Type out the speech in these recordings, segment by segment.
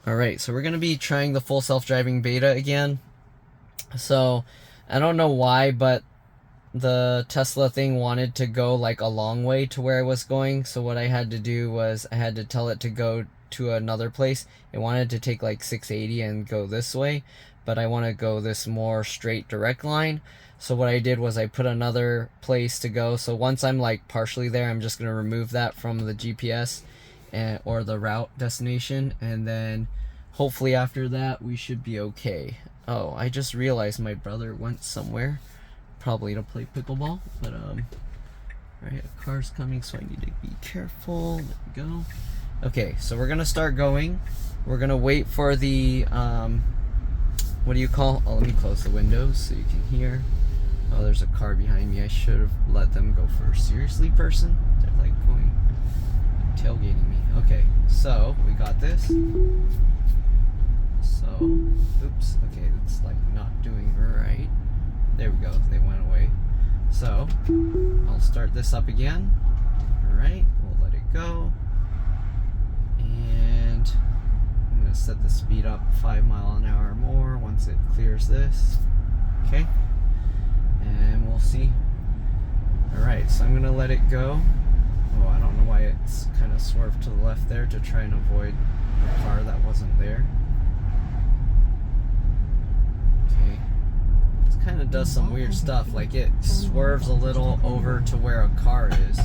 Alright, so we're going to be trying the full self-driving beta again. So, I don't know why, but the Tesla thing wanted to go like a long way to where I was going. So what I had to do was I had to tell it to go to another place. It wanted to take like 680 and go this way, but I want to go this more straight direct line. So what I did was I put another place to go. So once I'm like partially there, I'm just going to remove that from the GPS or the route destination, and then hopefully after that we should be okay. Oh, I just realized my brother went somewhere, probably to play pickleball, but right, a car's coming, so I need to be careful. There we go. Okay, so we're gonna start going. We're gonna wait for the what do you call? Oh, let me close the windows so you can hear. Oh, there's a car behind me. I should have let them go first. Seriously, person? They're like going tailgating me. Okay, so we got this. So, oops, okay, it's like not doing right. There we go, they went away. So, I'll start this up again. Alright, we'll let it go. And I'm going to set the speed up 5 miles an hour or more once it clears this. Okay, and we'll see. Alright, so I'm going to let it go. Oh, I don't know why it's kind of swerved to the left there to try and avoid a car that wasn't there. Okay, it kind of does some weird stuff, like it swerves a little over to where a car is.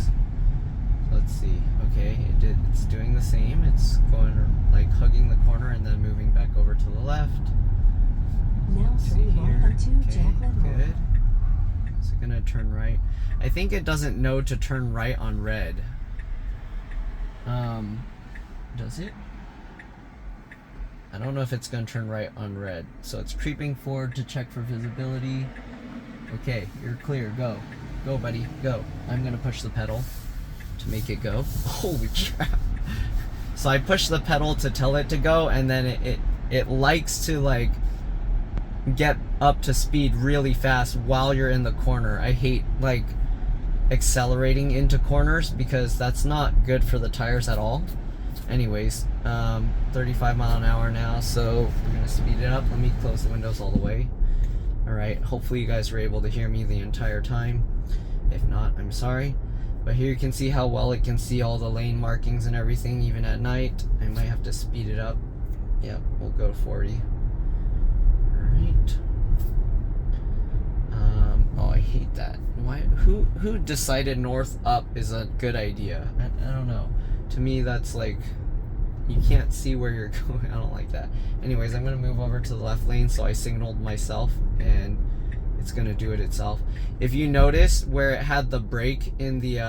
Let's see. Okay, it's doing the same. It's going like hugging the corner and then moving back over to the left. Now See here. Okay, good. Is it gonna turn right? I think it doesn't know to turn right on red. Does it? I don't know if it's gonna turn right on red. So it's creeping forward to check for visibility. Okay, you're clear. Go. Go, buddy. Go. I'm gonna push the pedal to make it go. Holy crap. So I push the pedal to tell it to go, and then it likes to like get up to speed really fast while you're in the corner. I hate like accelerating into corners because that's not good for the tires at all. Anyways, 35 mile an hour now, so we're gonna speed it up. Let me close the windows all the way. Alright, hopefully you guys were able to hear me the entire time. If not, I'm sorry. But here you can see how well it can see all the lane markings and everything, even at night. I might have to speed it up. Yep, we'll go to 40. Alright. Oh, I hate that. Why? Who decided north up is a good idea? I don't know. To me, that's like, you can't see where you're going. I don't like that. Anyways, I'm going to move over to the left lane, so I signaled myself, and it's going to do it itself. If you notice where it had the brake in the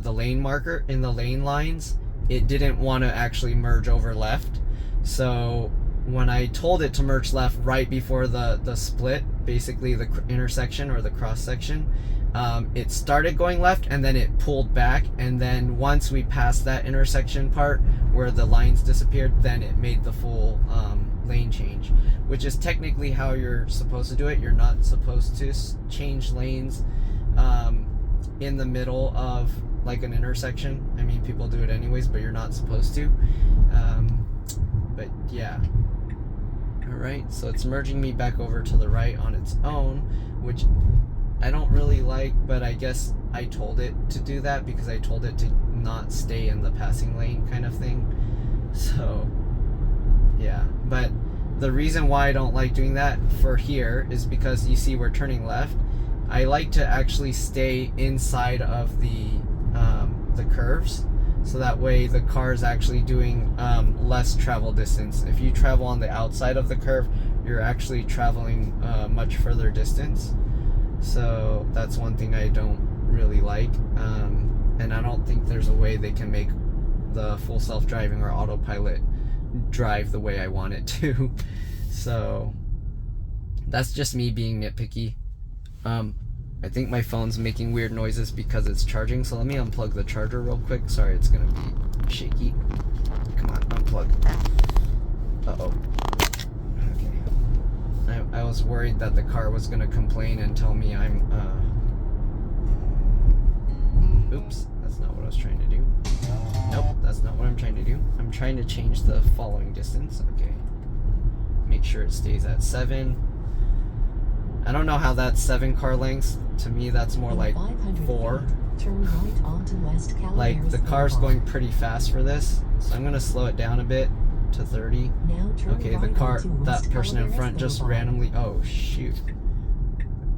lane marker, in the lane lines, it didn't want to actually merge over left. So when I told it to merge left right before the split, basically the intersection or the cross section, it started going left and then it pulled back, and then once we passed that intersection part where the lines disappeared, then it made the full lane change, which is technically how you're supposed to do it. You're not supposed to change lanes in the middle of like an intersection. I mean, people do it anyways, but you're not supposed to. But yeah. Alright, so it's merging me back over to the right on its own, which I don't really like, but I guess I told it to do that because I told it to not stay in the passing lane kind of thing. So yeah, but the reason why I don't like doing that for here is because you see we're turning left. I like to actually stay inside of the curves, so that way the car is actually doing less travel distance. If you travel on the outside of the curve, you're actually traveling much further distance. So that's one thing I don't really like, and I don't think there's a way they can make the full self-driving or autopilot drive the way I want it to. So that's just me being nitpicky. I think my phone's making weird noises because it's charging, so let me unplug the charger real quick. Sorry, it's gonna be shaky. Come on, unplug. Uh-oh. Okay. I was worried that the car was gonna complain and tell me I'm, oops, that's not what I was trying to do. Nope, That's not what I'm trying to do. I'm trying to change the following distance. Okay. Make sure it stays at 7. I don't know how that's 7 car lengths. To me, that's more like 4. Turn right onto West Calaveras Like, the car's Boulevard. going pretty fast for this. So I'm going to slow it down a bit to 30. Now turn Okay, the right car, onto that West person in Calaveras front just Boulevard. randomly, oh shoot.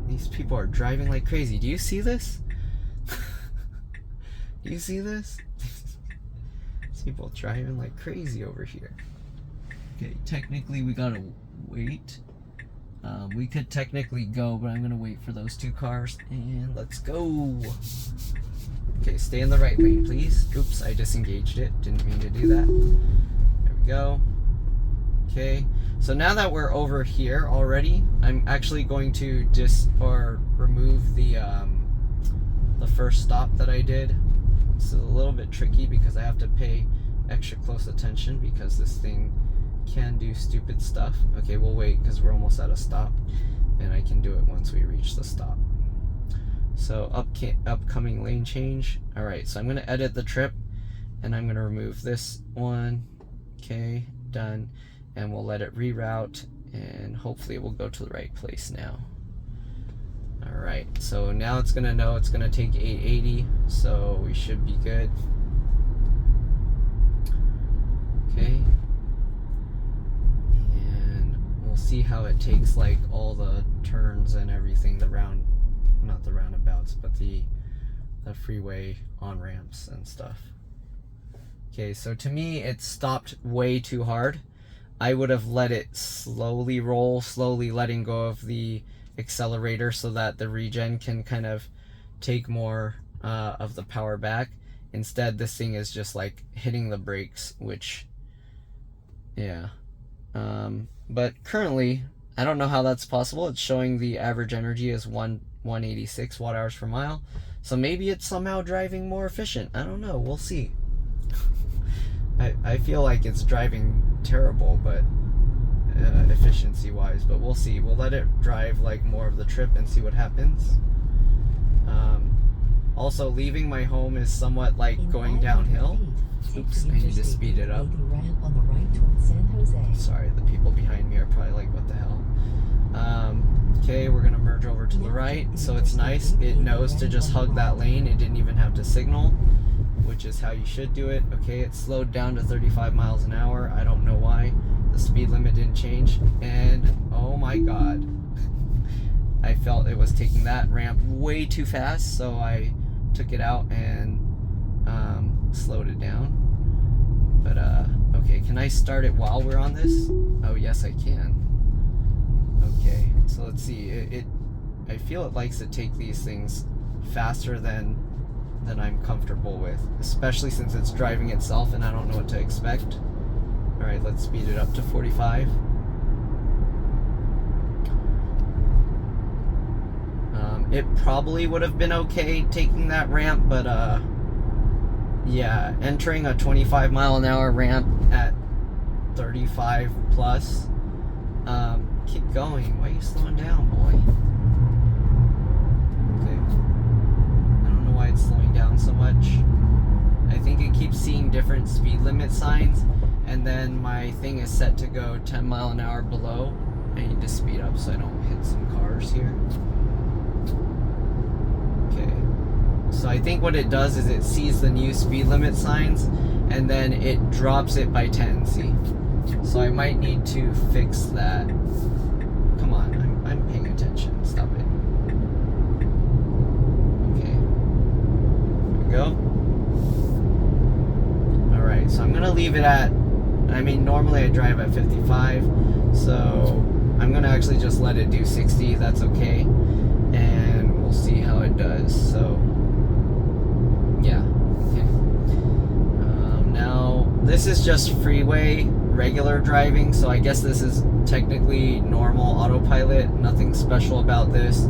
These people are driving like crazy. Do you see this? Do you see this? These people driving like crazy over here. Okay, technically we gotta wait. We could technically go, but I'm gonna wait for those 2 cars, and let's go. Okay, stay in the right lane, please. Oops, I disengaged it. Didn't mean to do that. There we go. Okay, so now that we're over here already, I'm actually going to remove the first stop that I did. It's a little bit tricky because I have to pay extra close attention because this thing can do stupid stuff. Okay, we'll wait because we're almost at a stop, and I can do it once we reach the stop. So upcoming lane change. All right, so I'm gonna edit the trip, and I'm gonna remove this one. Okay, done, and we'll let it reroute, and hopefully it will go to the right place now. All right, so now it's gonna know it's gonna take 880, so we should be good. Okay, and we'll see how it takes like all the turns and everything, not the roundabouts, but the freeway on-ramps and stuff. Okay, so to me it stopped way too hard. I would have let it slowly roll, slowly letting go of the accelerator so that the regen can kind of take more of the power back. Instead, this thing is just like hitting the brakes, which, yeah. But currently, I don't know how that's possible. It's showing the average energy is 186 watt hours per mile. So maybe it's somehow driving more efficient. I don't know. We'll see. I feel like it's driving terrible, but efficiency wise, but we'll see. We'll let it drive like more of the trip and see what happens. Also, leaving my home is somewhat like going downhill. Oops, I need to speed it up. Sorry, the people behind me are probably like, what the hell? Okay, we're gonna merge over to the right. So it's nice, it knows to just hug that lane. It didn't even have to signal, which is how you should do it. Okay, it slowed down to 35 miles an hour. I don't know why. The speed limit didn't change, and oh my god, I felt it was taking that ramp way too fast, so I took it out and slowed it down. But okay, can I start it while we're on this? Oh yes, I can. Okay, so let's see. I feel it likes to take these things faster than I'm comfortable with, especially since it's driving itself and I don't know what to expect. All right, let's speed it up to 45. It probably would have been okay taking that ramp, but yeah, entering a 25 mile an hour ramp at 35 plus. Keep going. Why are you slowing down, boy? Okay. I don't know why it's slowing down so much. I think it keeps seeing different speed limit signs, and then my thing is set to go 10 mile an hour below. I need to speed up so I don't hit some cars here. Okay. So I think what it does is it sees the new speed limit signs, and then it drops it by 10, see? So I might need to fix that. Come on, I'm paying attention. Stop it. Okay. There we go. Alright, so I'm gonna leave it at, I mean, normally I drive at 55, so I'm gonna actually just let it do 60, that's okay, and we'll see how it does. So yeah, okay. Now this is just freeway regular driving, so I guess this is technically normal autopilot, nothing special about this.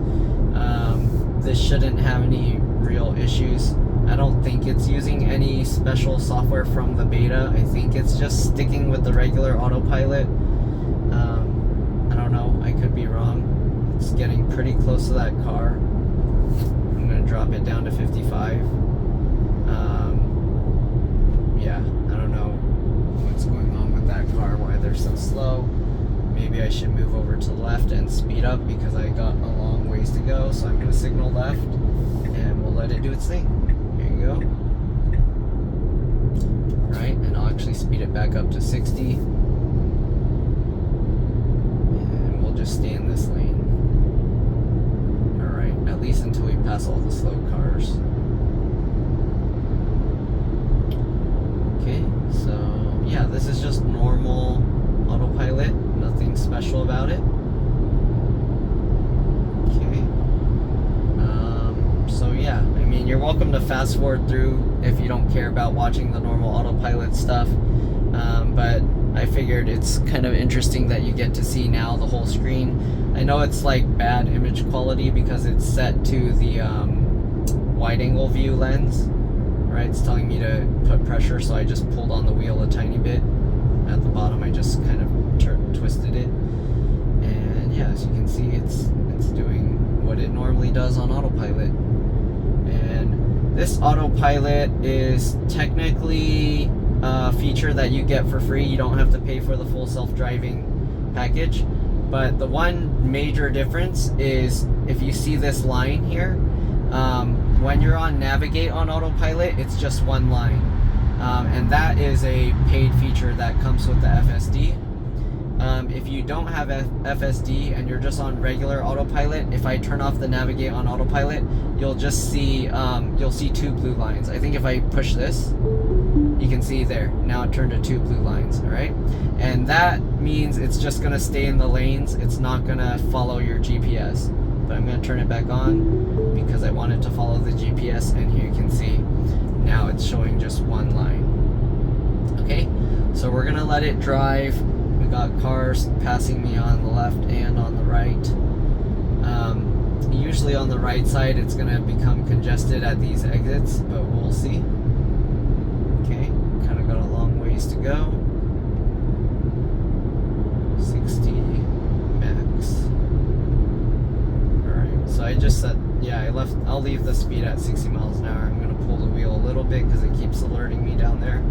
This shouldn't have any real issues. I don't think it's using any special software from the beta. I think it's just sticking with the regular autopilot. I don't know, I could be wrong. It's getting pretty close to that car. I'm gonna drop it down to 55. Yeah. they're so slow. Maybe I should move over to the left and speed up because I got a long ways to go. So I'm going to signal left and we'll let it do its thing. Here you go. Right, and I'll actually speed it back up to 60. And we'll just stay in this lane. Alright, at least until we pass all the slow cars. Okay, so yeah, this is just normal autopilot, nothing special about it. Okay. So yeah, I mean, you're welcome to fast forward through if you don't care about watching the normal autopilot stuff. But I figured it's kind of interesting that you get to see now the whole screen. I know it's like bad image quality because it's set to the wide angle view lens. Right, it's telling me to put pressure, so I just pulled on the wheel a tiny bit. At the bottom, I just kind of twisted it, and yeah, as you can see, it's doing what it normally does on autopilot. And this autopilot is technically a feature that you get for free. You don't have to pay for the full self-driving package. But the one major difference is if you see this line here. When you're on Navigate on autopilot, it's just one line. And that is a paid feature that comes with the FSD. If you don't have FSD and you're just on regular autopilot, if I turn off the Navigate on autopilot, you'll just see you'll see 2 blue lines. I think if I push this, you can see there. Now it turned to 2 blue lines, all right? And that means it's just gonna stay in the lanes. It's not gonna follow your GPS. But I'm gonna turn it back on because I want it to follow the GPS, and here you can see now it's showing just one line. Okay, so we're gonna let it drive. We got cars passing me on the left and on the right. Usually on the right side it's gonna become congested at these exits, but we'll see. Okay, kind of got a long ways to go. 60 max. So I just said, yeah, I'll leave the speed at 60 miles an hour. I'm going to pull the wheel a little bit because it keeps alerting me down there.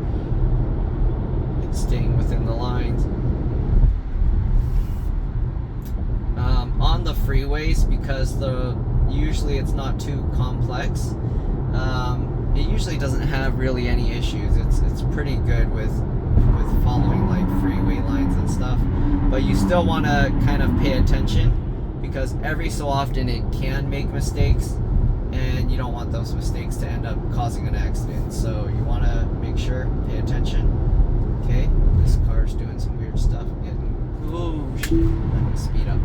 It's staying within the lines. On the freeways, because usually it's not too complex, it usually doesn't have really any issues. It's pretty good with following like freeway lines and stuff. But you still want to kind of pay attention, because every so often it can make mistakes, and you don't want those mistakes to end up causing an accident. So you want to make sure, pay attention. Okay, this car's doing some weird stuff. Oh shit, I'm gonna speed up.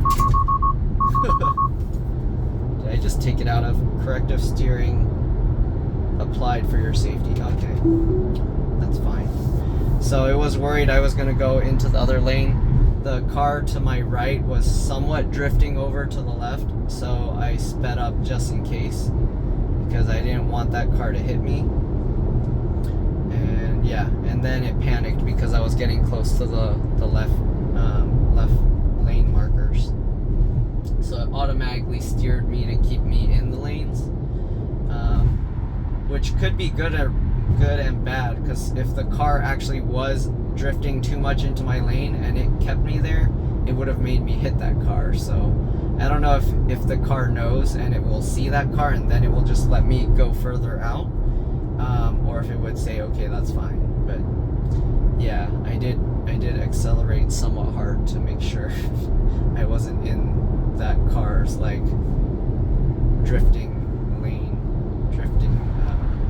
Did I just take it out of corrective steering applied for your safety? Okay, that's fine. So I was worried I was gonna go into the other lane. The car to my right was somewhat drifting over to the left, so I sped up just in case, because I didn't want that car to hit me. And yeah, and then it panicked because I was getting close to the left lane markers, so it automatically steered me to keep me in the lanes, which could be good and bad, because if the car actually was drifting too much into my lane and it kept me there, it would have made me hit that car. So I don't know if the car knows and it will see that car and then it will just let me go further out, or if it would say, okay, that's fine. But yeah, I did accelerate somewhat hard to make sure I wasn't in that car's like drifting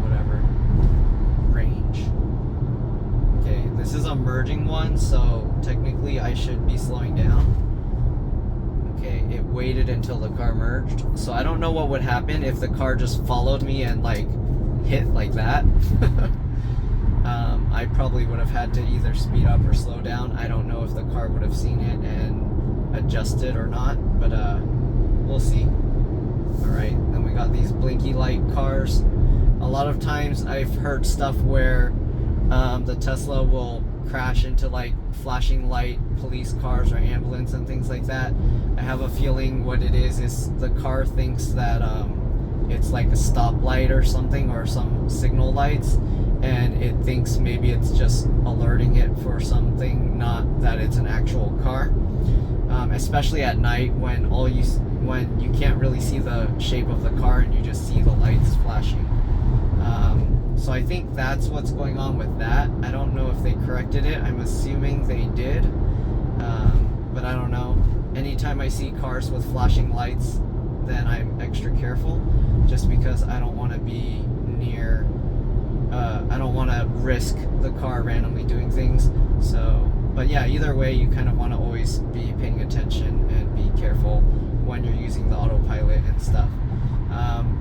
whatever range. Okay, this is a merging one, so technically I should be slowing down. Okay, it waited until the car merged, so I don't know what would happen if the car just followed me and like hit like that. I probably would have had to either speed up or slow down. I don't know if the car would have seen it and adjusted or not, but we'll see. Alright, then we got these blinky light cars. A lot of times I've heard stuff where the Tesla will crash into like flashing light police cars or ambulance and things like that. I have a feeling what it is the car thinks that it's like a stoplight or something, or some signal lights, and it thinks maybe it's just alerting it for something, not that it's an actual car, especially at night when you can't really see the shape of the car and you just see the lights flashing. So I think that's what's going on with that. I don't know if they corrected it. I'm assuming they did, but I don't know. Anytime I see cars with flashing lights, then I'm extra careful, just because I don't want to be near, I don't want to risk the car randomly doing things. So, but yeah, either way, you kind of want to always be paying attention and be careful when you're using the autopilot and stuff.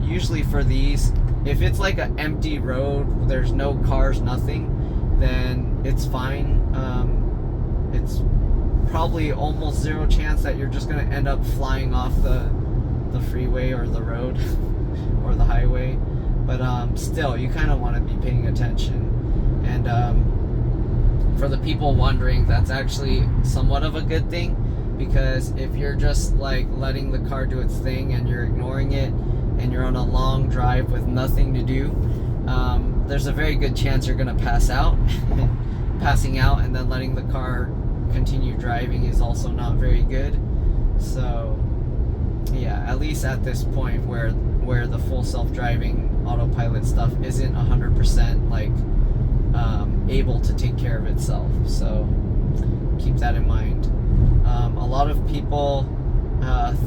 Usually for these, if it's like an empty road, there's no cars, nothing, then it's fine. It's probably almost zero chance that you're just going to end up flying off the freeway or the road or the highway. But still, you kind of want to be paying attention. And for the people wondering, that's actually somewhat of a good thing, because if you're just like letting the car do its thing and you're ignoring it, and you're on a long drive with nothing to do, there's a very good chance you're going to pass out. Passing out and then letting the car continue driving is also not very good. So yeah, at least at this point where the full self-driving autopilot stuff isn't 100% like able to take care of itself. So keep that in mind. A lot of people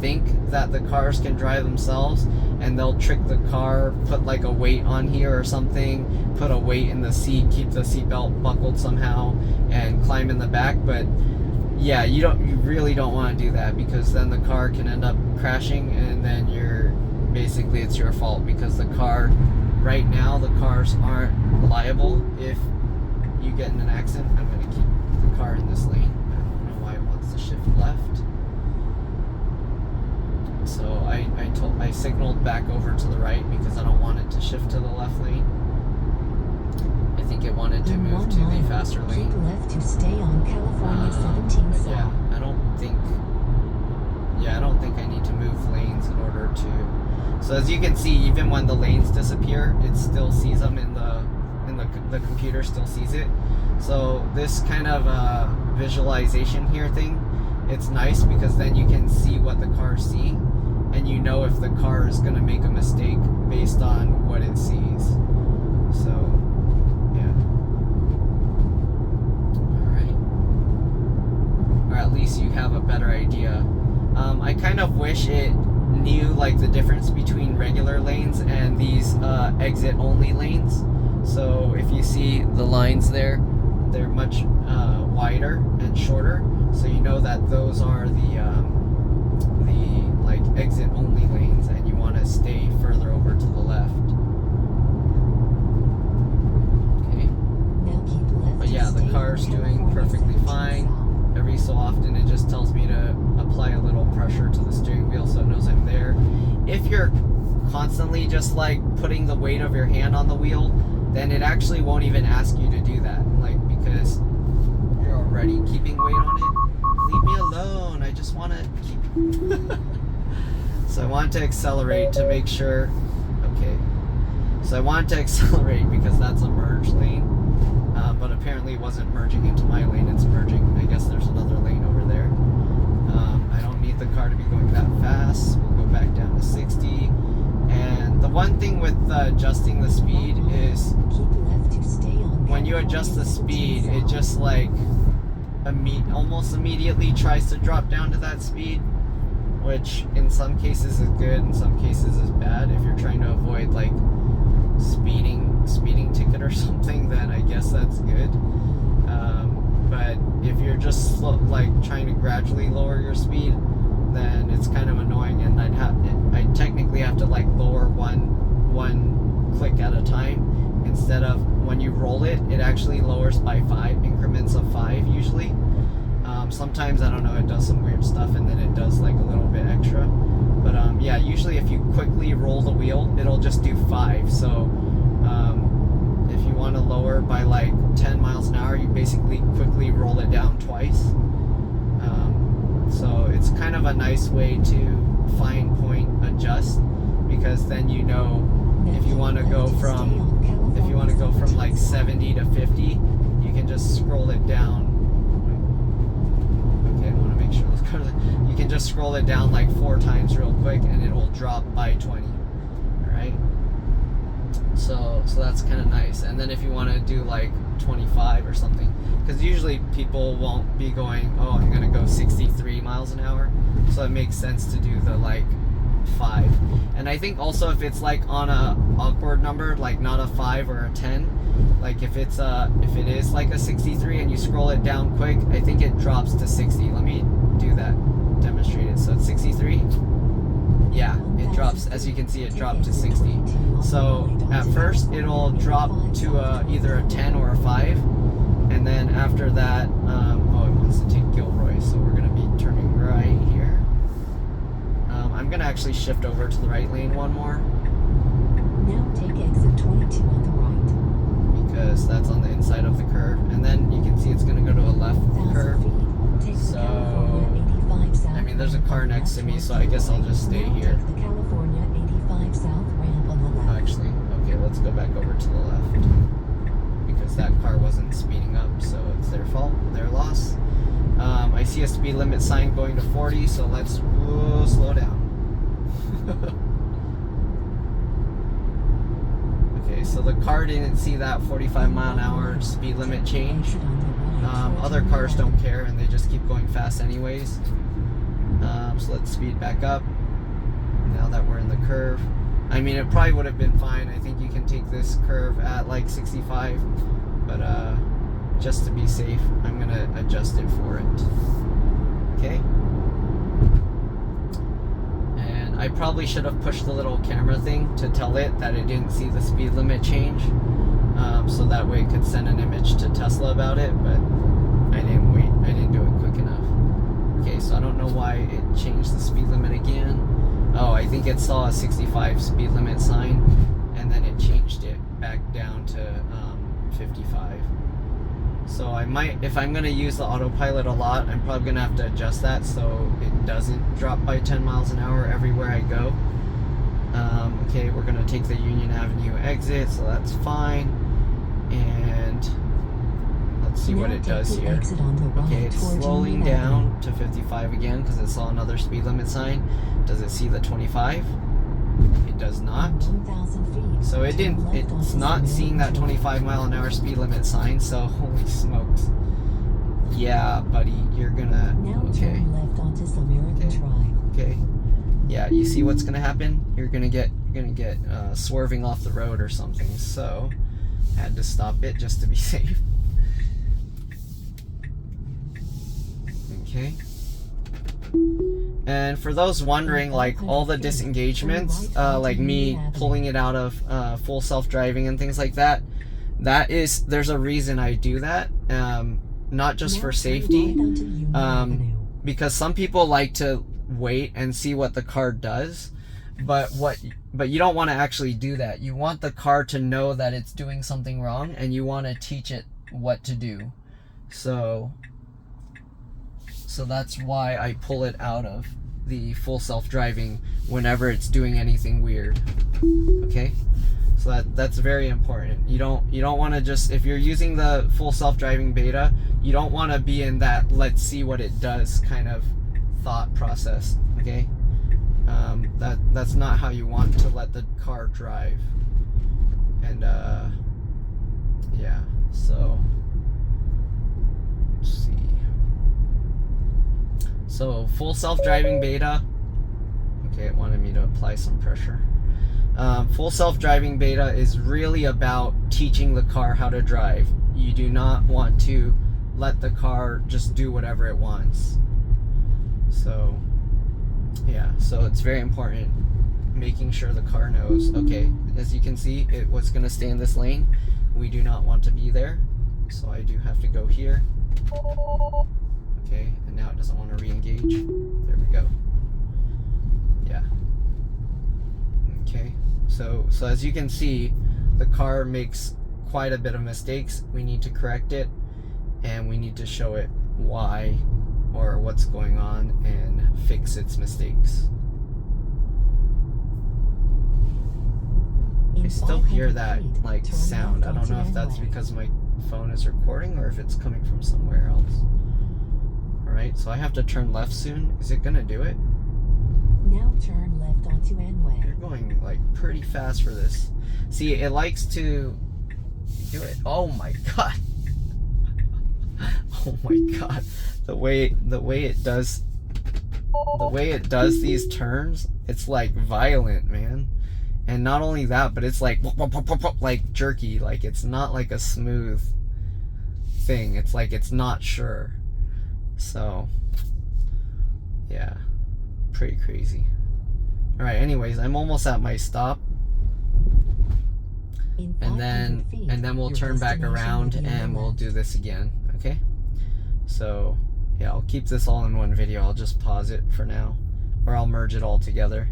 think that the cars can drive themselves, and they'll trick the car, put like a weight on here or something, put a weight in the seat, keep the seatbelt buckled somehow, and climb in the back. But yeah, you really don't want to do that, because then the car can end up crashing, and then it's your fault, because the car, right now, the cars aren't liable if you get in an accident. I'm going to keep the car in this lane. I don't know why it wants to shift left. So I signaled back over to the right because I don't want it to shift to the left lane. I think it wanted to move to the faster lane. Keep left to stay on California 17 South. Yeah, I don't think I need to move lanes in order to. So as you can see, even when the lanes disappear, it still sees them in the computer still sees it. So this kind of visualization here thing, it's nice, because then you can see what the car is seeing, and you know if the car is going to make a mistake based on what it sees. So yeah, alright, or at least you have a better idea. I kind of wish it knew like the difference between regular lanes and these exit only lanes. So if you see the lines there, they're much wider and shorter, so you know that those are the like exit only lanes, and you want to stay further over to the left. Okay. Now keep left. But yeah, the car's doing perfectly fine. Every so often it just tells me to apply a little pressure to the steering wheel so it knows I'm there. If you're constantly just like putting the weight of your hand on the wheel, then it actually won't even ask you to do that, like, because you're already keeping weight on it. Leave me alone, I just want to keep So I want to accelerate to make sure. Okay, so I want to accelerate because that's a merge lane, but apparently it wasn't merging into my lane, it's merging, I guess there's another lane over there. I don't need the car to be going that fast. We'll go back down to 60. And the one thing with adjusting the speed is when you adjust the speed, it just like almost immediately tries to drop down to that speed, which in some cases is good, in some cases is bad. If you're trying to avoid like speeding ticket or something, then I guess that's good. But if you're just like trying to gradually lower your speed, then it's kind of annoying, and I'd technically have to like lower one click at a time, instead of when you roll it, it actually lowers by 5 increments of 5 usually. Sometimes, I don't know, it does some weird stuff, and then it does like a little bit extra. But yeah, usually if you quickly roll the wheel, it'll just do 5. So if you want to lower by like 10 miles an hour, you basically quickly roll it down twice. So it's kind of a nice way to fine point adjust, because then you know if you want to go from like 70 to 50, you can just scroll it down. just scroll it down like 4 times real quick and it will drop by 20. Alright? So that's kind of nice. And then if you want to do like 25 or something, because usually people won't be going, oh, I'm going to go 63 miles an hour. So it makes sense to do the like 5. And I think also if it's like on a awkward number, like not a 5 or a 10, like if it is like a 63 and you scroll it down quick, I think it drops to 60. Let me do that, demonstrate it. So it's 63. Yeah, it drops, as you can see, it dropped to 60. So at first it'll drop to either a 10 or a 5, and then after that, oh, it wants to take Gilroy, so we're going to be turning right here. I'm going to actually shift over to the right lane one more. Now take exit 22 on the right. Because that's on the inside of the curve, and then you can see it's going to go to a left curve. So, I mean, there's a car next to me, so I guess I'll just stay here. Take the California 85 South ramp on the left. Actually, okay, let's go back over to the left, because that car wasn't speeding up, so it's their fault, their loss. I see a speed limit sign going to 40, so let's slow down. Okay, so the car didn't see that 45 mile an hour speed limit change. Other cars don't care, and they just keep going fast anyways. So let's speed back up now that we're in the curve. I mean, it probably would have been fine. I think you can take this curve at like 65, but just to be safe, I'm gonna adjust it for it. Okay. And I probably should have pushed the little camera thing to tell it that it didn't see the speed limit change, so that way it could send an image to Tesla about it, but I didn't wait. I didn't do it quick enough. Okay, so I don't know why it changed the speed limit again. Oh, I think it saw a 65 speed limit sign, and then it changed it back down to 55. So I might, if I'm going to use the autopilot a lot, I'm probably going to have to adjust that so it doesn't drop by 10 miles an hour everywhere I go. Okay, we're going to take the Union Avenue exit, so that's fine. And let's see what it does here. Okay, it's slowing down to 55 again because it saw another speed limit sign. Does it see the 25? It does not. So it didn't. It's not seeing that 25 mile an hour speed limit sign. So holy smokes. Yeah, buddy, you're gonna. Okay. Okay. Yeah, you see what's gonna happen? You're gonna get swerving off the road or something. So had to stop it just to be safe. Okay. And for those wondering, like all the disengagements, like me pulling it out of full self-driving and things like that, there's a reason I do that, not just for safety, because some people like to wait and see what the car does, but you don't want to actually do that. You want the car to know that it's doing something wrong, and you want to teach it what to do. So that's why I pull it out of the full self-driving whenever it's doing anything weird. Okay, so that's very important. You don't want to just, if you're using the full self-driving beta, you don't want to be in that let's see what it does kind of thought process. Okay, that's not how you want to let the car drive. And yeah, so let's see. So full self-driving beta, okay, it wanted me to apply some pressure. Full self-driving beta is really about teaching the car how to drive. You do not want to let the car just do whatever it wants. So yeah, so it's very important making sure the car knows, okay, as you can see, it was going to stay in this lane. We do not want to be there, so I do have to go here. Okay, and now it doesn't want to re-engage. There we go. Yeah. Okay, so as you can see, the car makes quite a bit of mistakes. We need to correct it, and we need to show it why or what's going on and fix its mistakes. I still hear that like sound. I don't know if that's because my phone is recording or if it's coming from somewhere else. Alright, So I have to turn left soon. Is it gonna do it? Now turn left onto N Way. You're going like pretty fast for this. See, it likes to do it. Oh my god. Oh my god. The way it does these turns, it's like violent, man. And not only that, but it's like jerky. Like it's not like a smooth thing. It's like it's not sure. So yeah, pretty crazy. All right, anyways, I'm almost at my stop, and then we'll turn back around and we'll do this again. Okay, so yeah, I'll keep this all in one video. I'll just pause it for now, or I'll merge it all together.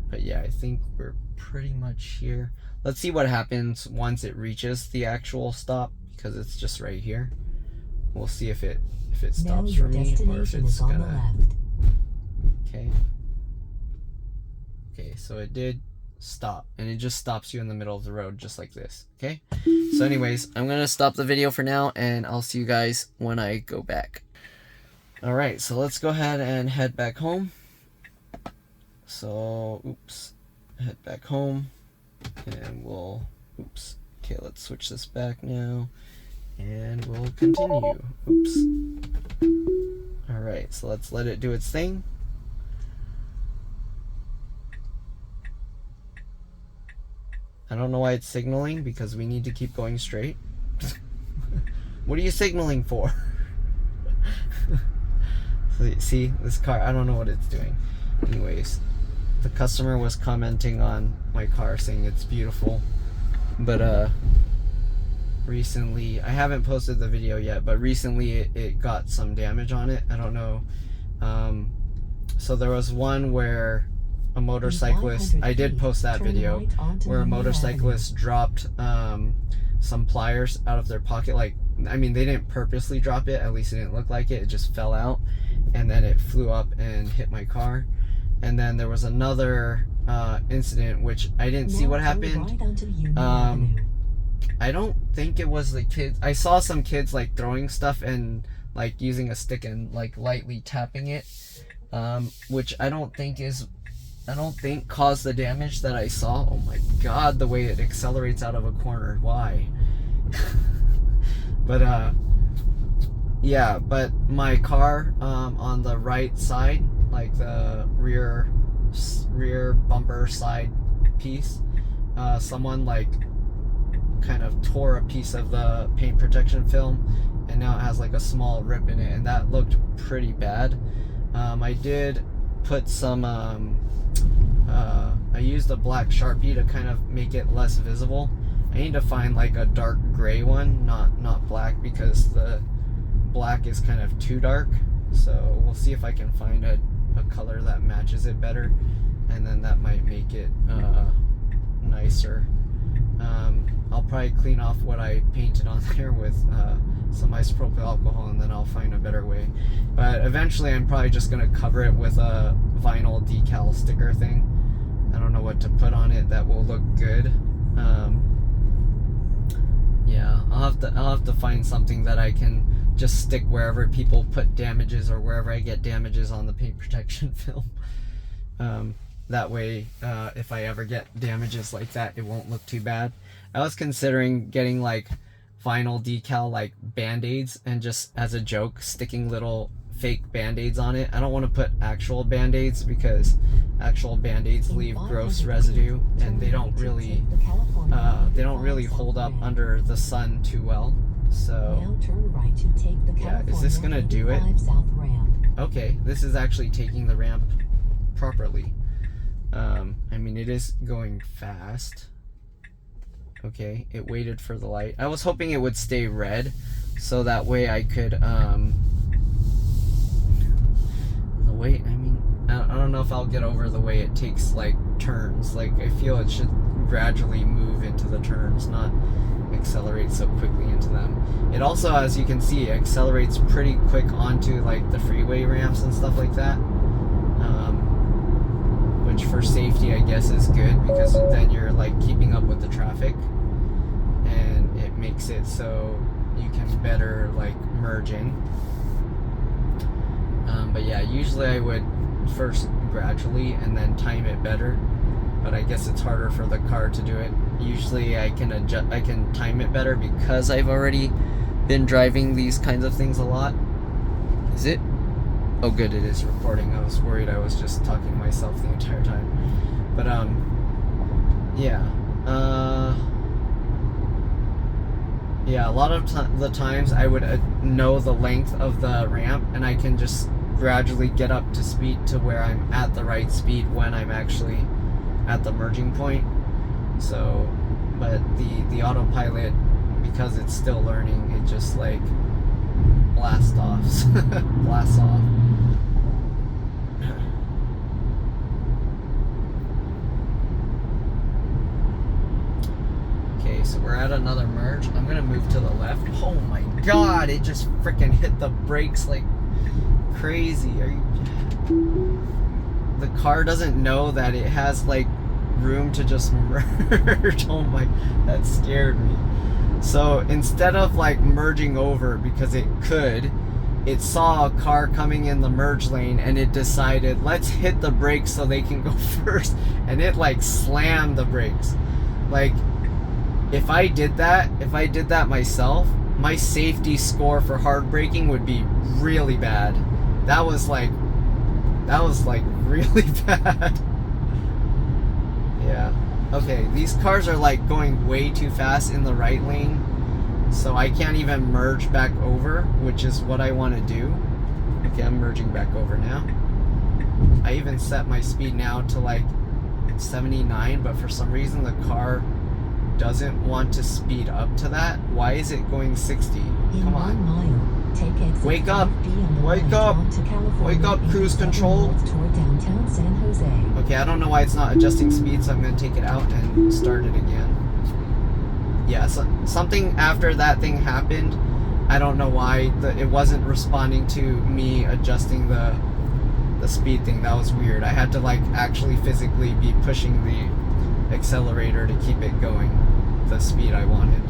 But yeah, I think we're pretty much here. Let's see what happens once it reaches the actual stop, because it's just right here. We'll see if it stops for me, or if it's gonna. Okay. Okay, so it did stop, and it just stops you in the middle of the road, just like this. Okay. So, anyways, I'm gonna stop the video for now, and I'll see you guys when I go back. All right, so let's go ahead and head back home. So, oops, head back home, and we'll, oops. Okay, let's switch this back now, and we'll continue. Oops. All right, so let's let it do its thing. I don't know why it's signaling, because we need to keep going straight. What are you signaling for? See, this car, I don't know what it's doing. Anyways, the customer was commenting on my car saying it's beautiful, but recently, I haven't posted the video yet, but recently it got some damage on it. I don't know. So there was one where a motorcyclist, I did post that video, where a motorcyclist dropped some pliers out of their pocket. Like, I mean, they didn't purposely drop it, at least it didn't look like it. It just fell out, and then it flew up and hit my car. And then there was another incident, which I didn't see what happened. I don't think it was the kids. I saw some kids like throwing stuff and like using a stick and like lightly tapping it, which I don't think caused the damage that I saw. Oh my god, the way it accelerates out of a corner. Why? But yeah, but my car on the right side, like the rear bumper side piece, someone like kind of tore a piece of the paint protection film, and now it has like a small rip in it, and that looked pretty bad. I did put some I used a black Sharpie to kind of make it less visible. I need to find like a dark gray one, not black, because the black is kind of too dark. So we'll see if I can find a color that matches it better, and then that might make it nicer. I'll probably clean off what I painted on there with some isopropyl alcohol, and then I'll find a better way. But eventually I'm probably just going to cover it with a vinyl decal sticker thing. I don't know what to put on it that will look good. Yeah, I'll have to find something that I can just stick wherever people put damages, or wherever I get damages on the paint protection film. That way, if I ever get damages like that, it won't look too bad. I was considering getting like vinyl decal, like band-aids, and just as a joke sticking little fake band-aids on it. I don't want to put actual band-aids, because actual band-aids leave gross residue, and they don't really hold up under the sun too well. So yeah, is this gonna do it? Okay, this is actually taking the ramp properly. I mean, it is going fast. Okay, it waited for the light. I was hoping it would stay red, so that way I could the way, I mean, I don't know if I'll get over the way it takes like turns. Like, I feel it should gradually move into the turns, not accelerate so quickly into them. It also, as you can see, accelerates pretty quick onto like the freeway ramps and stuff like that, which for safety I guess is good, because then you're like keeping up with the traffic, and it makes it so you can better like merge in. But yeah, usually I would first gradually and then time it better. But I guess it's harder for the car to do it. Usually I can time it better because I've already been driving these kinds of things a lot. Is it? Oh good, it is recording. I was worried I was just talking to myself the entire time. But yeah. Yeah, a lot of the times I would know the length of the ramp, and I can just gradually get up to speed to where I'm at the right speed when I'm actually at the merging point. So, but the autopilot, because it's still learning, it just like blasts off. Okay, so we're at another merge. I'm gonna move to the left. Oh my god, it just freaking hit the brakes like crazy. The car doesn't know that it has like room to just merge. Oh my, that scared me. So instead of like merging over, because it could, it saw a car coming in the merge lane and it decided, let's hit the brakes so they can go first, and it like slammed the brakes. Like if I did that myself, my safety score for hard braking would be really bad. That was like really bad. Yeah. Okay, these cars are like going way too fast in the right lane, so I can't even merge back over, which is what I want to do. Okay, I'm merging back over now. I even set my speed now to like 79, but for some reason the car doesn't want to speed up to that. Why is it going 60? Come on. Wake up! Wake up! Wake up, cruise control! Okay, I don't know why it's not adjusting speed, so I'm going to take it out and start it again. Yeah, so something after that thing happened. I don't know why it wasn't responding to me adjusting the speed thing. That was weird. I had to like actually physically be pushing the accelerator to keep it going the speed I wanted.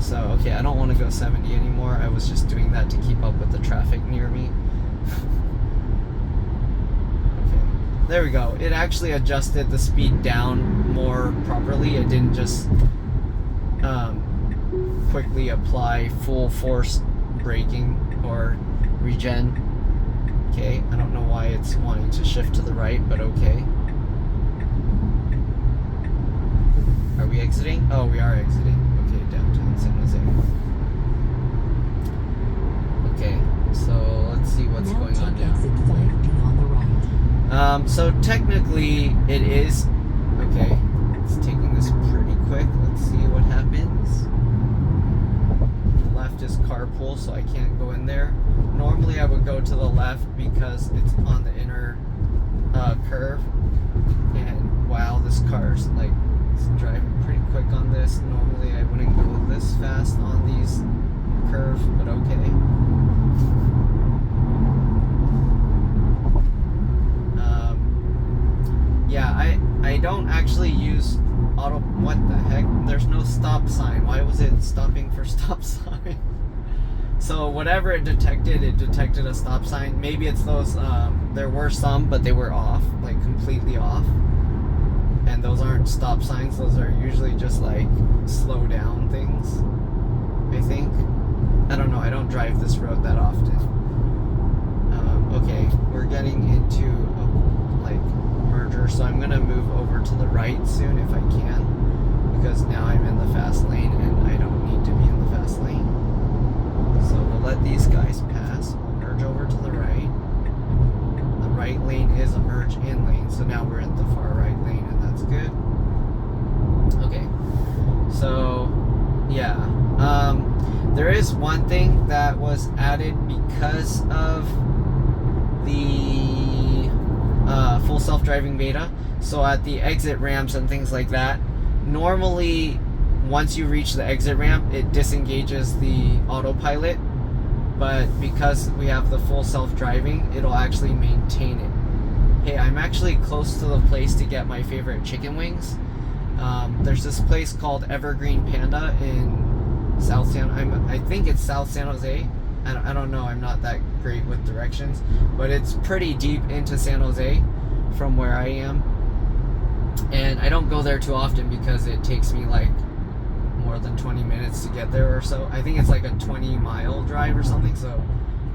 So okay, I don't want to go 70 anymore. I was just doing that to keep up with the traffic near me. Okay, there we go. It actually adjusted the speed down more properly. It didn't just quickly apply full force braking or regen. Okay, I don't know why it's wanting to shift to the right, but okay. Are we exiting? Oh, we are exiting. Okay, downtown San Jose. Okay, so let's see what's going on now. Exit 5B on the right. So technically it is okay. It's taking this pretty quick. Let's see what happens. The left is carpool, so I can't go in there. Normally I would go to the left because it's on the inner curve. And wow, this car's like driving pretty quick on this. Normally I wouldn't go this fast on these curves, but okay. Yeah, I don't actually use auto. What the heck? There's no stop sign. Why was it stopping for stop sign? So whatever it detected a stop sign. Maybe it's those. There were some, but they were off, like completely off. And those aren't stop signs. Those are usually just like slow down things, I think. I don't know. I don't drive this road that often. Okay, we're getting into a like merger, so I'm gonna move over to the right soon if I can, because now I'm in the fast lane and I don't need to be in the fast lane. So we'll let these guys pass. We'll merge over to the right. The right lane is a merge in lane, so now we're in the far right lane, and that's good. Okay, so yeah, there is one thing that was added because of the full self-driving beta. So at the exit ramps and things like that, normally once you reach the exit ramp, it disengages the autopilot, but because we have the full self-driving, it'll actually maintain it. Hey, I'm actually close to the place to get my favorite chicken wings. There's this place called Evergreen Panda in I think it's South San Jose. I don't know, I'm not that great with directions, but it's pretty deep into San Jose from where I am, and I don't go there too often because it takes me like more than 20 minutes to get there or so. I think it's like a 20-mile drive or something. So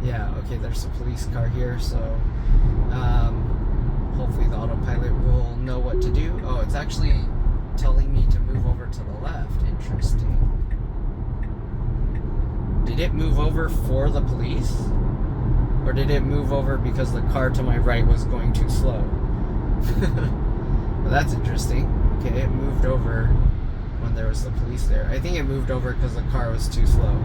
yeah, okay, there's a police car here, so hopefully the autopilot will know what to do. Oh, it's actually telling me to move over to the left. Interesting. Did it move over for the police? Or did it move over because the car to my right was going too slow? Well, that's interesting. Okay, it moved over when there was the police there. I think it moved over because the car was too slow.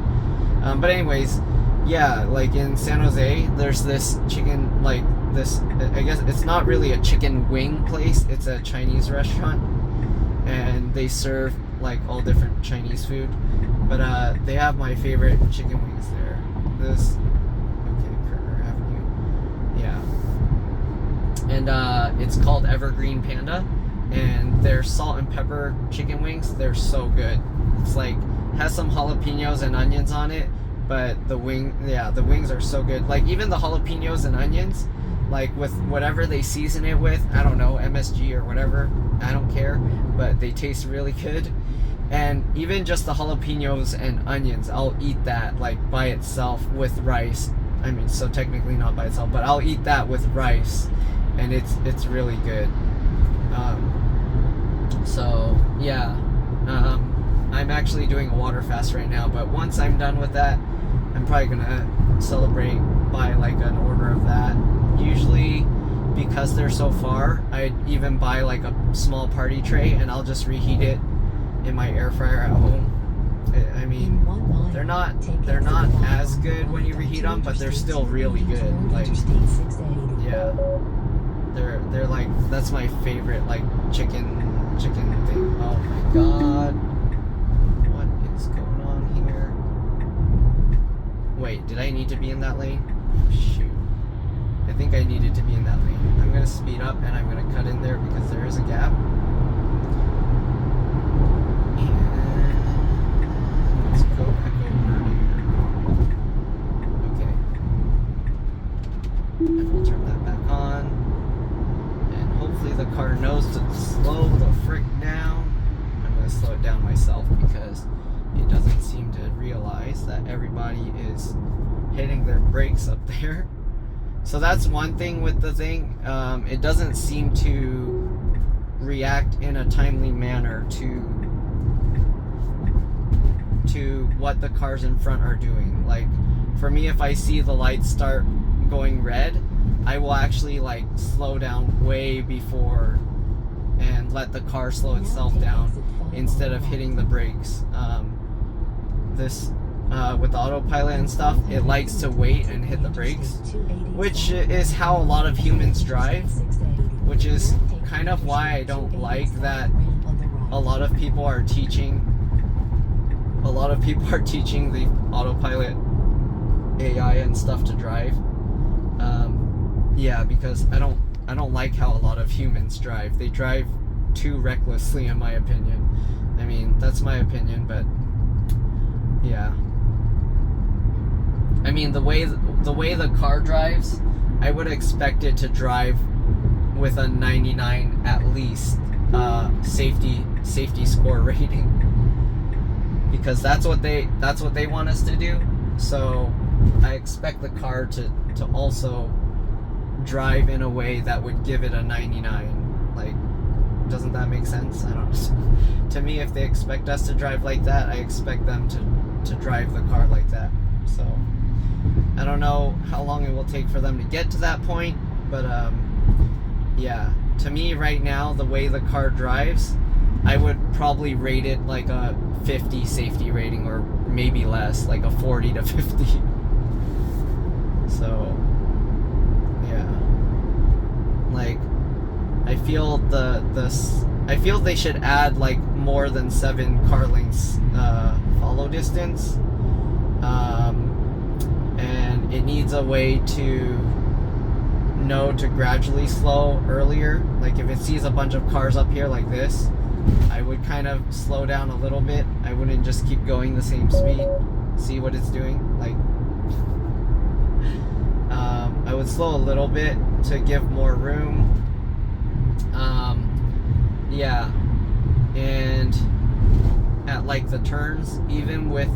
But anyways, yeah, like in San Jose, there's this chicken, like this, I guess it's not really a chicken wing place, it's a Chinese restaurant, and they serve like all different Chinese food, but they have my favorite chicken wings there. This, okay, Kerner Avenue, yeah, and it's called Evergreen Panda, and their salt and pepper chicken wings, they're so good. It's like, has some jalapenos and onions on it, but the wings are so good. Like even the jalapenos and onions, like with whatever they season it with, I don't know, MSG or whatever, I don't care, but they taste really good. And even just the jalapenos and onions, I'll eat that like by itself with rice. I mean, so technically not by itself, but I'll eat that with rice, and it's really good. So yeah, I'm actually doing a water fast right now, but once I'm done with that, I'm probably gonna celebrate by like an order of that. Usually, because they're so far, I'd even buy like a small party tray and I'll just reheat it in my air fryer at home. I mean, they're not as good when you reheat them, but they're still really good. Like, yeah, they're like, that's my favorite like chicken thing. Oh my god, what is going on here? Wait, did I need to be in that lane? Shoot, I think I needed to be in that lane. I'm gonna speed up and I'm gonna cut in there because there is a gap. Let's go back over here. Okay. And we'll turn that back on. And hopefully the car knows to slow the frick down. I'm going to slow it down myself because it doesn't seem to realize that everybody is hitting their brakes up there. So that's one thing with the thing. It doesn't seem to react in a timely manner to what the cars in front are doing. Like for me, if I see the lights start going red, I will actually like slow down way before and let the car slow itself down instead of hitting the brakes. With the autopilot and stuff, it likes to wait and hit the brakes, which is how a lot of humans drive, which is kind of why I don't like that a lot of people are teaching the autopilot AI and stuff to drive. Yeah, because I don't like how a lot of humans drive. They drive too recklessly, in my opinion. I mean, that's my opinion, but yeah. I mean, the way the car drives, I would expect it to drive with a 99 at least safety score rating, because that's what they want us to do. So I expect the car to also drive in a way that would give it a 99. Like, doesn't that make sense? I don't know. To me, if they expect us to drive like that, I expect them to drive the car like that. So I don't know how long it will take for them to get to that point, but yeah, to me right now, the way the car drives, I would probably rate it like a 50 safety rating, or maybe less, like a 40 to 50. So yeah, like I feel I feel they should add like more than 7 car lengths follow distance, and it needs a way to know to gradually slow earlier. Like if it sees a bunch of cars up here like this, I would kind of slow down a little bit. I wouldn't just keep going the same speed. See what it's doing? Like, would slow a little bit to give more room. Yeah, and at like the turns, even with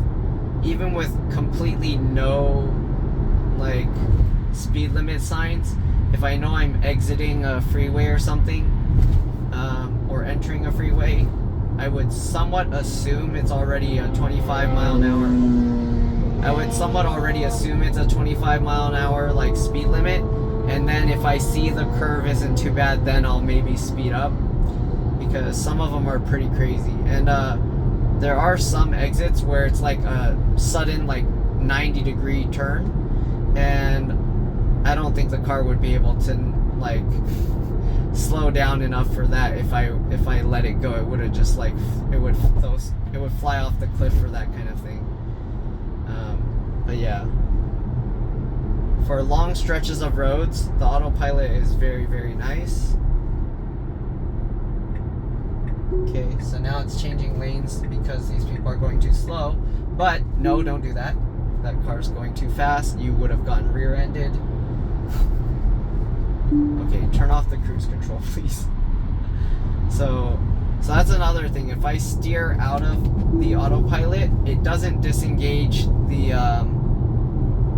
completely no like speed limit signs, if I know I'm exiting a freeway or something, or entering a freeway, I would somewhat assume it's already a 25 mile an hour. I would somewhat already assume it's a 25 mile an hour like speed limit, and then if I see the curve isn't too bad, then I'll maybe speed up, because some of them are pretty crazy. And there are some exits where it's like a sudden like 90-degree turn, and I don't think the car would be able to like slow down enough for that. If I let it go, it would have just like it would fly off the cliff for that kind of thing. But yeah, for long stretches of roads, the Autopilot is very, very nice. Okay, so now it's changing lanes because these people are going too slow. But no, don't do that. That car's going too fast. You would have gotten rear-ended. Okay, turn off the cruise control, please. So that's another thing. If I steer out of the Autopilot, it doesn't disengage the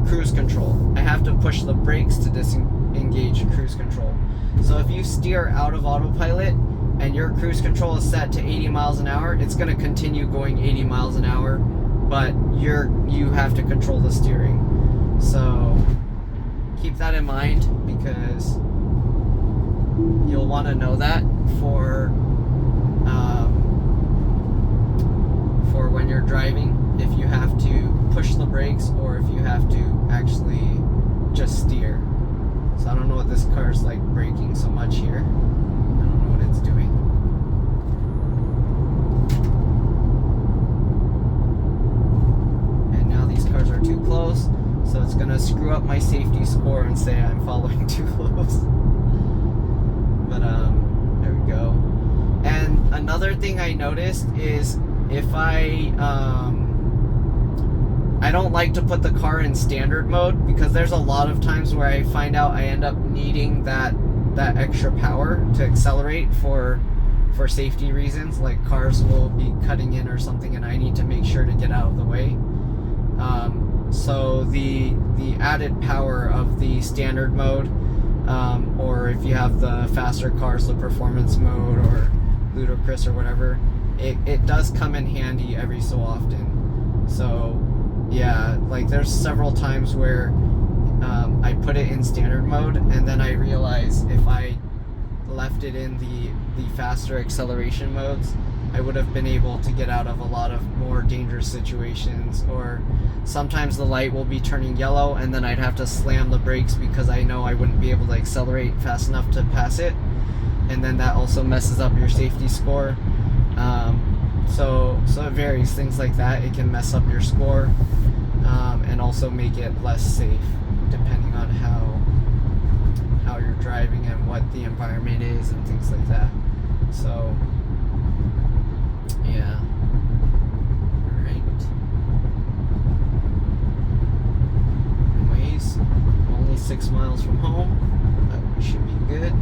cruise control. I have to push the brakes to disengage cruise control. So if you steer out of Autopilot and your cruise control is set to 80 miles an hour, it's going to continue going 80 miles an hour, but you have to control the steering. So keep that in mind, because you'll want to know that for when you're driving, if you have to push the brakes or if you have to actually just steer. So I don't know what this car's like braking so much here. I don't know what it's doing. And now these cars are too close, so it's gonna screw up my safety score and say I'm following too close. But there we go. And another thing I noticed is if I don't like to put the car in standard mode, because there's a lot of times where I find out I end up needing that extra power to accelerate for safety reasons, like cars will be cutting in or something and I need to make sure to get out of the way. So the added power of the standard mode, or if you have the faster cars, the performance mode or ludicrous or whatever, it does come in handy every so often. So yeah, like there's several times where I put it in standard mode and then I realize if I left it in the faster acceleration modes, I would have been able to get out of a lot of more dangerous situations. Or sometimes the light will be turning yellow and then I'd have to slam the brakes because I know I wouldn't be able to accelerate fast enough to pass it, and then that also messes up your safety score. So it varies, things like that. It can mess up your score, and also make it less safe depending on how you're driving and what the environment is and things like that. So yeah. Alright. Anyways, only 6 miles from home. That should be good.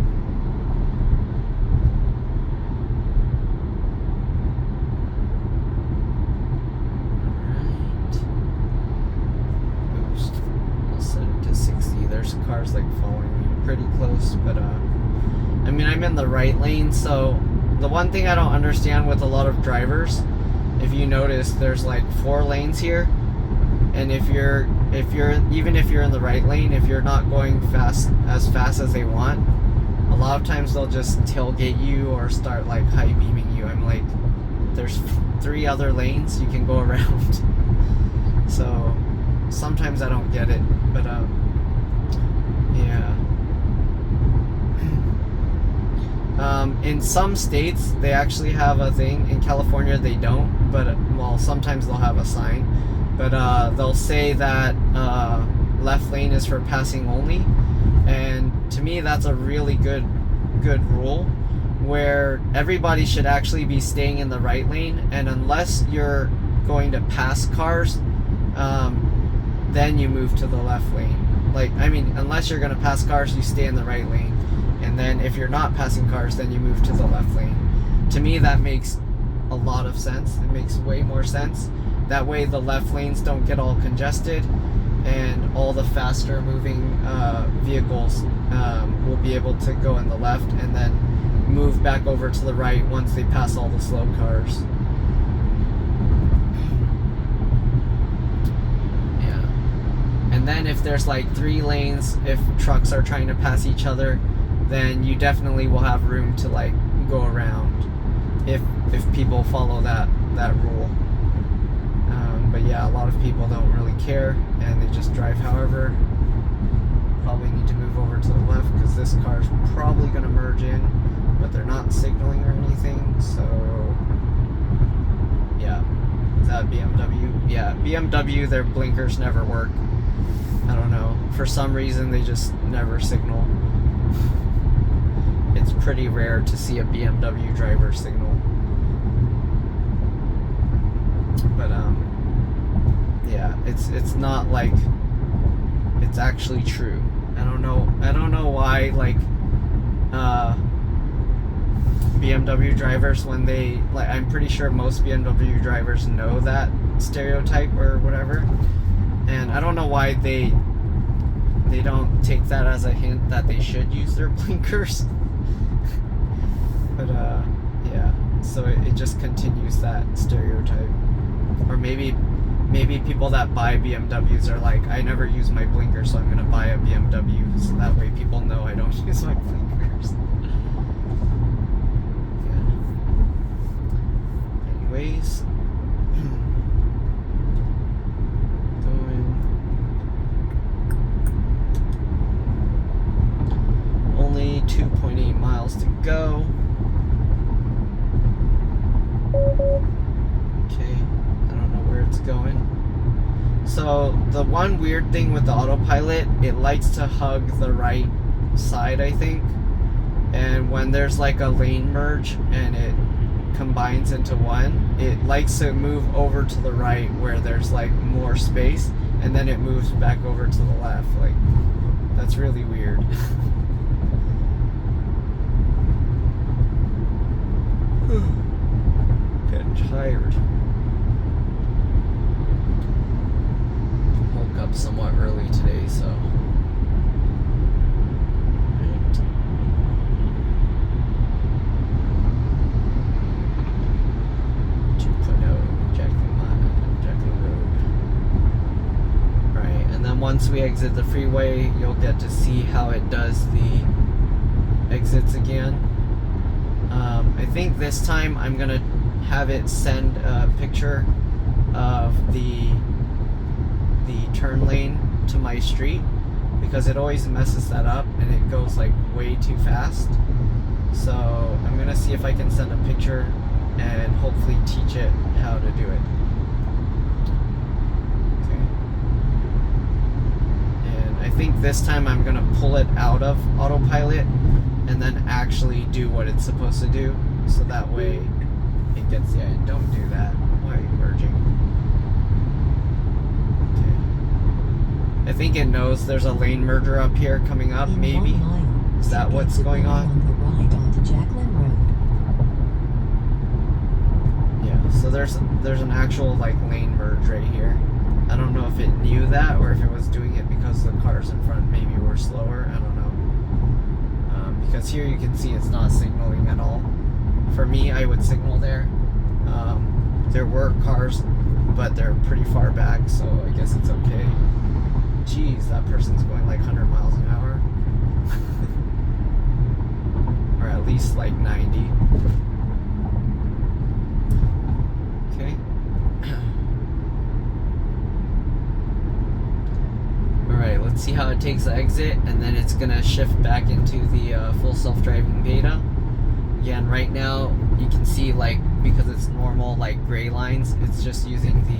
There's cars like following me pretty close, but I mean, I'm in the right lane. So the one thing I don't understand with a lot of drivers, if you notice, there's like 4 lanes here, and if you're even if you're in the right lane, if you're not going as fast as they want, a lot of times they'll just tailgate you or start like high beaming you. I'm like, there's 3 other lanes you can go around. So sometimes I don't get it, but yeah. In some states, they actually have a thing. In California, they don't. But well, sometimes they'll have a sign. But they'll say that left lane is for passing only. And to me, that's a really good rule, where everybody should actually be staying in the right lane. And unless you're going to pass cars, then you move to the left lane. Like, I mean, unless you're gonna pass cars, you stay in the right lane, and then if you're not passing cars, then you move to the left lane. To me, that makes a lot of sense. It makes way more sense. That way the left lanes don't get all congested, and all the faster moving vehicles will be able to go in the left and then move back over to the right once they pass all the slow cars. Yeah. And then if there's like 3 lanes, if trucks are trying to pass each other, then you definitely will have room to like go around if people follow that rule. But yeah, a lot of people don't really care and they just drive however. Probably need to move over to the left because this car's probably going to merge in, but they're not signaling or anything. So yeah, is that BMW? Yeah, BMW, their blinkers never work. I don't know, for some reason they just never signal. It's pretty rare to see a BMW driver signal. But yeah, it's not like it's actually true. I don't know why like BMW drivers, when they like, I'm pretty sure most BMW drivers know that stereotype or whatever, and I don't know why they don't take that as a hint that they should use their blinkers. But yeah, so it just continues that stereotype. Or maybe people that buy BMWs are like, I never use my blinkers, so I'm gonna buy a BMW, so that way people know I don't use my blinkers. Yeah. Anyways, going only 2.8 miles to go. Okay, I don't know where it's going. So the one weird thing with the Autopilot, it likes to hug the right side, I think. And when there's like a lane merge and it combines into one, it likes to move over to the right where there's like more space, and then it moves back over to the left. Like, that's really weird. Getting tired. Woke up somewhat early today, so. Right. 2.0 Jacqueline Road. Right, and then once we exit the freeway, you'll get to see how it does the exits again. I think this time I'm gonna have it send a picture of the turn lane to my street, because it always messes that up and it goes like way too fast. So I'm gonna see if I can send a picture and hopefully teach it how to do it. Okay. And I think this time I'm gonna pull it out of Autopilot and then actually do what it's supposed to do, so that way it gets, yeah, don't do that. Why are you merging? Okay. I think it knows there's a lane merger up here coming up, maybe. Is that what's going on? Yeah, so there's an actual like lane merge right here. I don't know if it knew that or if it was doing it because the cars in front maybe were slower. I don't know. Because here you can see it's not signaling at all. For me, I would signal there. There were cars, but they're pretty far back, so I guess it's okay. Jeez, that person's going like 100 miles an hour. Or at least like 90. Okay. Alright, let's see how it takes the exit, and then it's gonna shift back into the full self-driving beta. Again, right now you can see, like, because it's normal like gray lines, it's just using the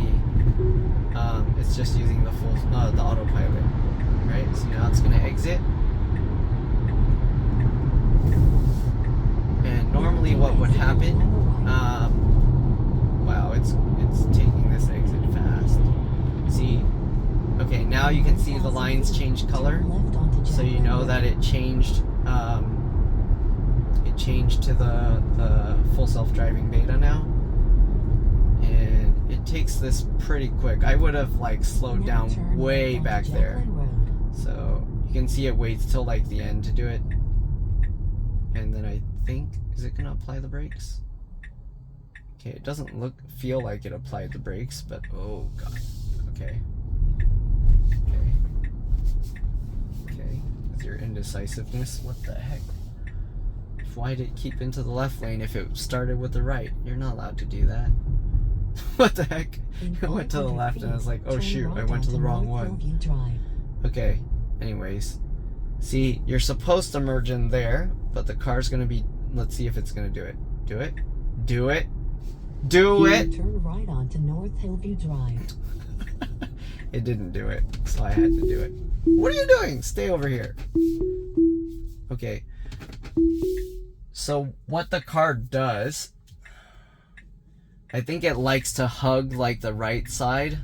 full the autopilot. Right, so now it's gonna exit. And normally what would happen, wow, it's taking this exit fast. See, okay, change color, Turn left onto so you Jackman know Road. that it changed to the full self-driving beta now. And it takes this pretty quick. I would have like slowed Now down turn way left back onto there. Jackman Road. So you can see it waits till like the end to do it. And then I think, is it gonna apply the brakes? Okay, it doesn't feel like it applied the brakes, but oh god. Okay. Okay. With your indecisiveness, what the heck? Why did it keep into the left lane if it started with the right? You're not allowed to do that. What the heck? It went to the 500 left and I was like, oh turn shoot, I right went to the onto wrong North one. Hillview Drive. Okay, anyways. See, you're supposed to merge in there, but the car's gonna be, let's see if it's gonna do it. Do it. Do it. Do it! Turn right onto North Hillview Drive. It didn't do it, so I had to do it. What are you doing? Stay over here. Okay. So what the car does, I think it likes to hug like the right side.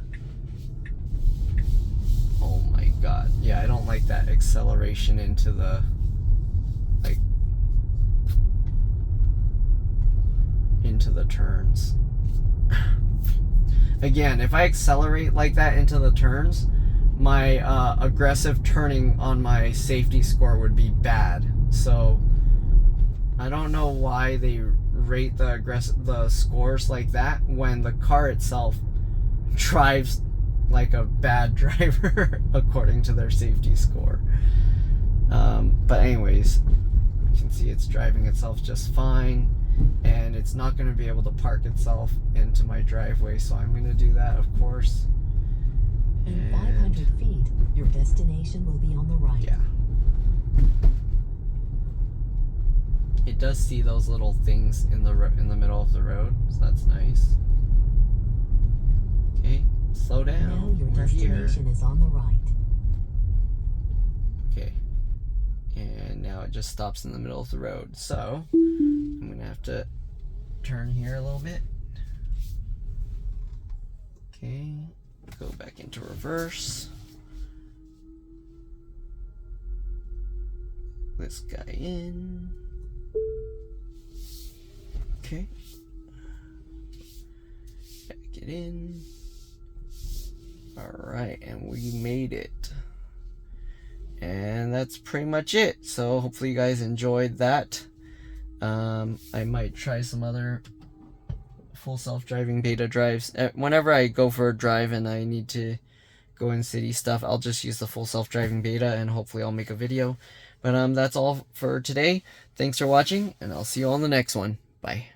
Oh my god. Yeah, I don't like that acceleration into the, like, into the turns. Again, if I accelerate like that into the turns, my aggressive turning on my safety score would be bad. So I don't know why they rate the scores like that when the car itself drives like a bad driver according to their safety score. But anyways, you can see it's driving itself just fine, and it's not going to be able to park itself into my driveway, so I'm going to do that, of course. In 500 feet, your destination will be on the right. Yeah. It does see those little things in the middle of the road, so that's nice. Okay, slow down. Now your We're here. destination is on the right. Okay, and now it just stops in the middle of the road. So I'm gonna have to turn here a little bit. Okay, go back into reverse. This guy in. Okay. Back it in. Alright, and we made it. And that's pretty much it. So hopefully you guys enjoyed that. I might try some other full self-driving beta drives. Whenever I go for a drive and I need to go in city stuff, I'll just use the full self-driving beta and hopefully I'll make a video. But that's all for today. Thanks for watching, and I'll see you all in the next one. Bye.